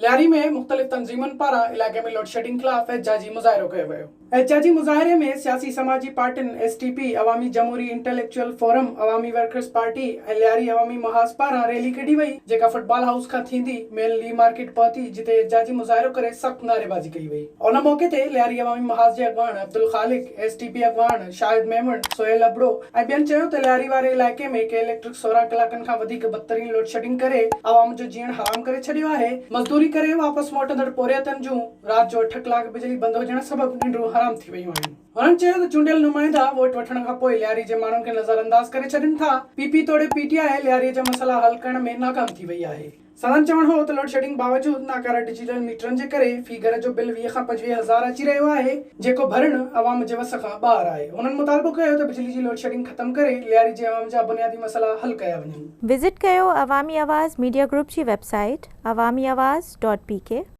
लियारी में मुख्तलिफ तंजीमन पारा इलाके में लोड शेडिंग खिलाफ एहतजाजी मुजाहिरो कयो वियो। एहतजाजी मुजाहिरे में सियासी समाजी पार्टियुनि एसटीपी, अवामी जमहूरी इंटेलेक्चुअल फोरम, अवामी वर्कर्स पार्टी ऐं लियारी अवामी महाज पारां रैली कढी वई, जेका फुटबॉल हाउस खां थींदी मेन ली मार्केट पहुती, जिते एहतजाजी मुजाहिरो करे सख्त नारेबाजी कई वई। उन मौके ते लियारी अवामी महाज जे अॻवान अब्दुल खालिक, एसटीपी अॻवान शाहिद मेमन, सोहेल अबड़ो ऐं ॿियनि चयो त लियारी वारे इलाइक़े में के इलेक्ट्रिक 16 कलाकनि खां वधीक बदतरीन लोड शेडिंग करे अवाम जो जीअण हराम करे छॾियो आहे। मज़दूरी करे वापसि मोटंदड़ पोरियतनि जूं राति जो 8 कलाक बिजली बंदि हुजण सबबि निंड्रूं हराम थी वयूं आहिनि। हुननि चयो त चूंडियल नुमाइंदा वोट वठण खां पोइ लियारी जे माण्हुनि खे नज़रअंदाज करे छॾनि था। पीपी तोड़े पीटीआई लियारी जा मसइला हल करण में नाकाम थी वई आहे। संदन चवण हो त लोड शेडिंग बावजूदि नाकारा डिजिटल मीटरनि जे करे फी घर जो बिल 20 खां 25 हज़ार अची रहियो आहे, जेको भरण अवाम जे वस खां ॿाहिरि आहे। उन्हनि मुतालबो कयो त बिजली जी लोड शेडिंग ख़त्म करे लियारी जे अवाम जा बुनियादी मसइला हल कया वञनि। विज़िट कयो अवामी आवाज़ मीडिया ग्रुप जी वेबसाइट awamiawaz.pk